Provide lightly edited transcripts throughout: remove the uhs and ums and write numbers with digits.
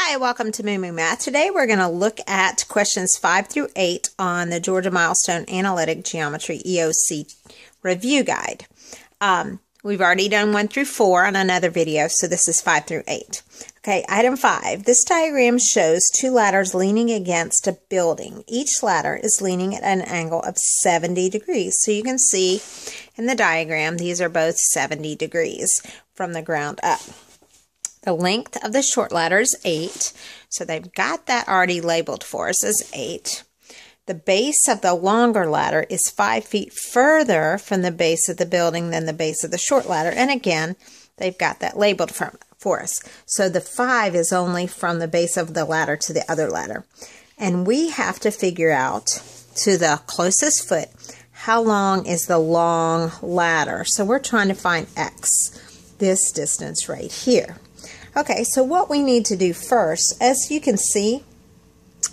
Hi, welcome to Moo Moo Math. Today we're going to look at questions 5 through 8 on the Georgia Milestones Analytical Geometry EOCT review guide. We've already done 1 through 4 on another video, so this is 5 through 8. Okay, item 5. This diagram shows two ladders leaning against a building. Each ladder is leaning at an angle of 70 degrees. So you can see in the diagram, these are both 70 degrees from the ground up. The length of the short ladder is 8, so they've got that already labeled for us as 8. The base of the longer ladder is 5 feet further from the base of the building than the base of the short ladder, and again, they've got that labeled for us. So the 5 is only from the base of the ladder to the other ladder. And we have to figure out to the closest foot how long is the long ladder. So we're trying to find x, this distance right here. Okay, so what we need to do first, as you can see,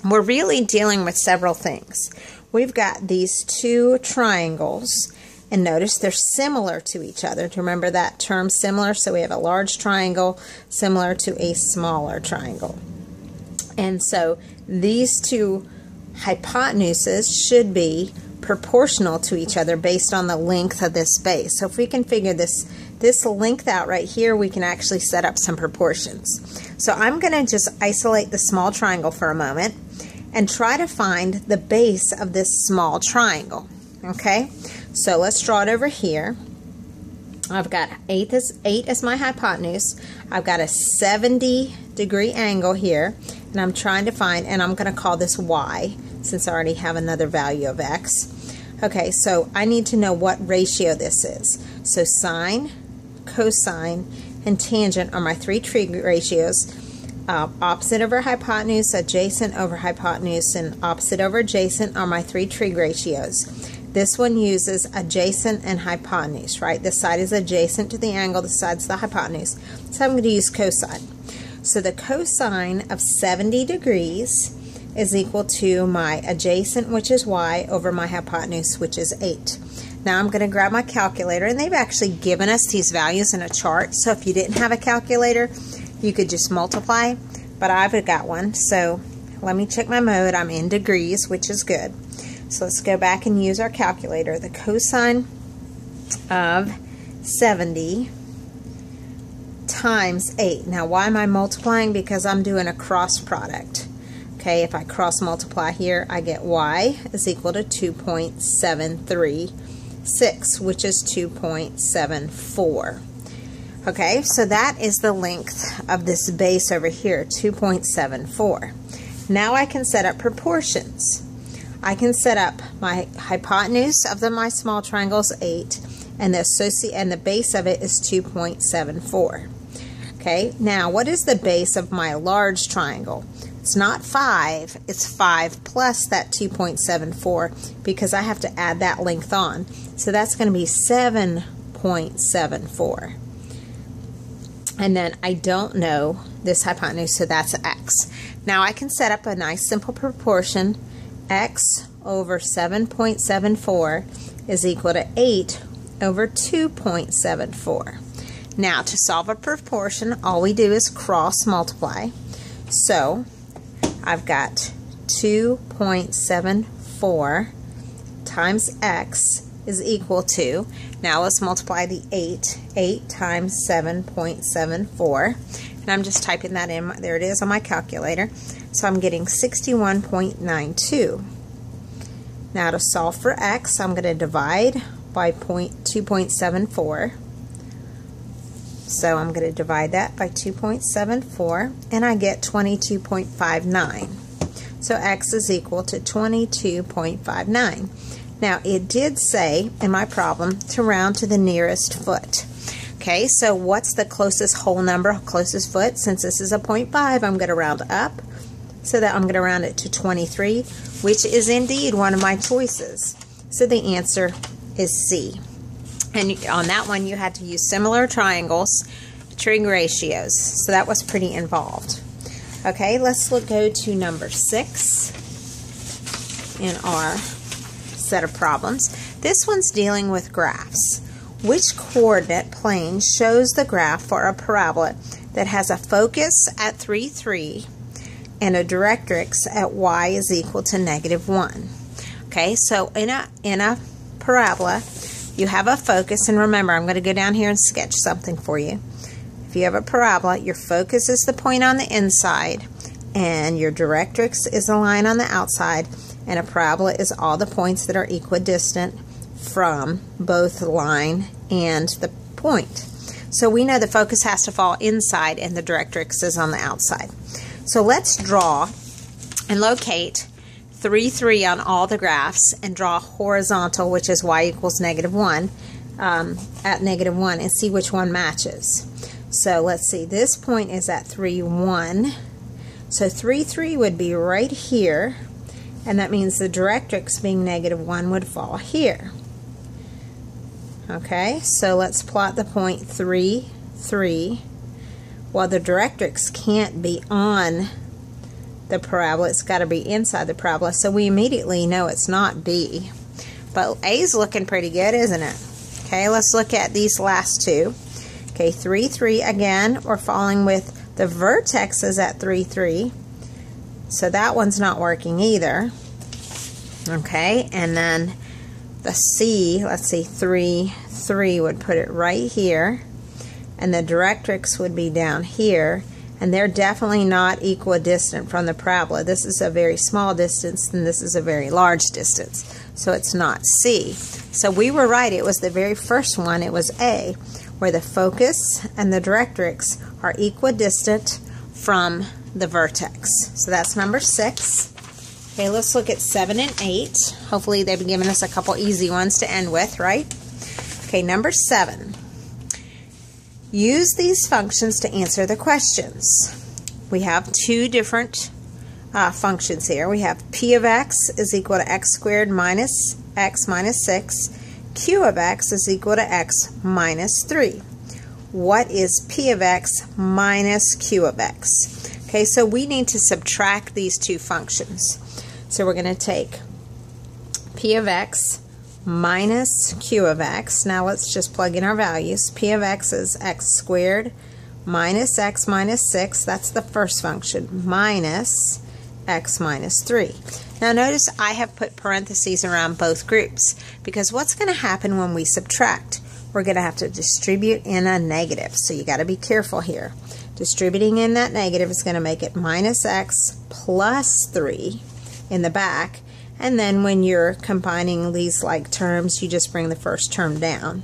we're really dealing with several things. We've got these two triangles, and notice they're similar to each other. Do you remember that term similar? So we have a large triangle similar to a smaller triangle. And so these two hypotenuses should be proportional to each other based on the length of this base. So if we can figure this length out right here, we can actually set up some proportions. So I'm going to just isolate the small triangle for a moment and try to find the base of this small triangle. Okay, so let's draw it over here. I've got 8 as my hypotenuse. I've got a 70-degree angle here, and I'm trying to find, and I'm going to call this y since I already have another value of x. Okay, so I need to know what ratio this is. So sine, cosine, and tangent are my three trig ratios. Opposite over hypotenuse, adjacent over hypotenuse, and opposite over adjacent are my three trig ratios. This one uses adjacent and hypotenuse, right? This side is adjacent to the angle, this side's the hypotenuse. So I'm going to use cosine. So the cosine of 70 degrees is equal to my adjacent, which is y, over my hypotenuse, which is 8. Now I'm going to grab my calculator, and they've actually given us these values in a chart, so if you didn't have a calculator, you could just multiply, but I've got one. So let me check my mode. I'm in degrees, which is good. So let's go back and use our calculator. The cosine of 70 times 8. Now why am I multiplying? Because I'm doing a cross product. Okay, if I cross multiply here, I get y is equal to 2.736, which is 2.74. Okay, so that is the length of this base over here, 2.74. Now I can set up proportions. I can set up my hypotenuse of my small triangle is 8, and the base of it is 2.74. Okay, now what is the base of my large triangle? It's not 5, it's 5 plus that 2.74 because I have to add that length on. So that's going to be 7.74. And then I don't know this hypotenuse, so that's x. Now I can set up a nice simple proportion. X over 7.74 is equal to 8 over 2.74. Now to solve a proportion, all we do is cross multiply. So I've got 2.74 times x is equal to, now let's multiply the 8 times 7.74, and I'm just typing that in, there it is on my calculator, so I'm getting 61.92. Now to solve for x, I'm going to divide by 2.74, so I'm going to divide that by 2.74, and I get 22.59. So x is equal to 22.59. Now, it did say in my problem to round to the nearest foot. Okay, so what's the closest whole number, closest foot? Since this is a 0.5, I'm going to round up. So that I'm going to round it to 23, which is indeed one of my choices. So the answer is C. And on that one, you had to use similar triangles, trig ratios. So that was pretty involved. Okay, let's go to number 6 in our set of problems. This one's dealing with graphs. Which coordinate plane shows the graph for a parabola that has a focus at 3, 3 and a directrix at y is equal to -1. Okay, so in a parabola, you have a focus, and remember, I'm going to go down here and sketch something for you. If you have a parabola, your focus is the point on the inside, and your directrix is a line on the outside, and a parabola is all the points that are equidistant from both the line and the point. So we know the focus has to fall inside and the directrix is on the outside. So let's draw and locate 3, 3 on all the graphs and draw horizontal, which is y equals -1, at -1, and see which one matches. So let's see, this point is at 3, 1. So 3, 3 would be right here, and that means the directrix being -1 would fall here. Okay, so let's plot the point 3, 3. Well, the directrix can't be on the parabola, it's got to be inside the parabola, so we immediately know it's not B. But A's looking pretty good, isn't it? Okay, let's look at these last two. Okay, 3, 3 again, we're falling with the vertex is at 3, 3, so that one's not working either. Okay, and then the C, let's see, 3, 3 would put it right here, and the directrix would be down here, and they're definitely not equidistant from the parabola. This is a very small distance, and this is a very large distance, so it's not C. So we were right, it was the very first one, it was A, where the focus and the directrix are equidistant from the vertex. So that's number 6. Okay, let's look at 7 and 8. Hopefully they've given us a couple easy ones to end with, right? Okay, number 7. Use these functions to answer the questions. We have two different functions here. We have p of x is equal to x squared minus x minus 6. Q of x is equal to x minus 3. What is p of x minus q of x? Okay, so we need to subtract these two functions. So we're going to take p of x minus q of x. Now let's just plug in our values. P of x is x squared minus x minus 6. That's the first function. Minus x minus 3. Now notice I have put parentheses around both groups because what's going to happen when we subtract? We're going to have to distribute in a negative. So you got to be careful here. Distributing in that negative is going to make it minus x plus 3 in the back. And then when you're combining these like terms, you just bring the first term down.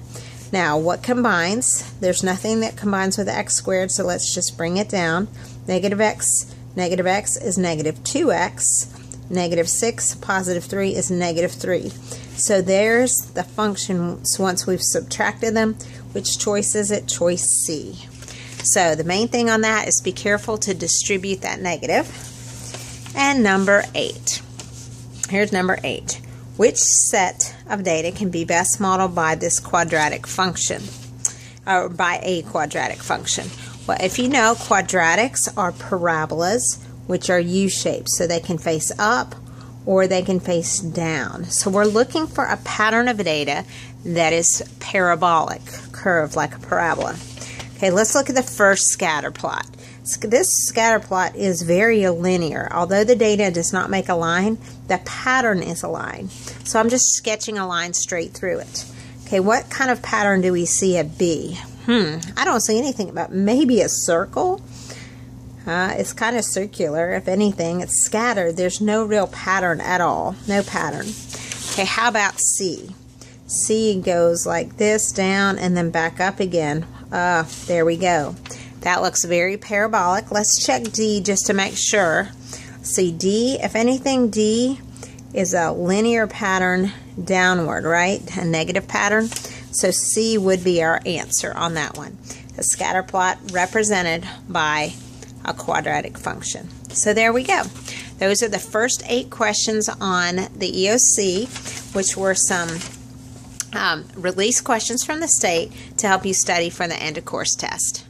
Now, what combines? There's nothing that combines with x squared, so let's just bring it down. Negative x is negative 2x. Negative 6, positive 3 is negative 3. So there's the functions once we've subtracted them. Which choice is it? Choice C. So the main thing on that is be careful to distribute that negative. And number 8. Here's number 8. Which set of data can be best modeled by this quadratic function, or by a quadratic function? Well, if you know, quadratics are parabolas, which are U-shaped, so they can face up or they can face down. So we're looking for a pattern of data that is parabolic, curved like a parabola. Okay, let's look at the first scatter plot. This scatter plot is very linear. Although the data does not make a line, the pattern is a line. So I'm just sketching a line straight through it. Okay, what kind of pattern do we see at B? I don't see anything about maybe a circle. It's kind of circular, if anything. It's scattered. There's no real pattern at all. No pattern. Okay, how about C? C goes like this, down, and then back up again. There we go. That looks very parabolic. Let's check D just to make sure. See, D, if anything, D is a linear pattern downward, right? A negative pattern. So C would be our answer on that one. A scatter plot represented by a quadratic function. So there we go. Those are the first 8 questions on the EOC, which were some release questions from the state to help you study for the end of course test.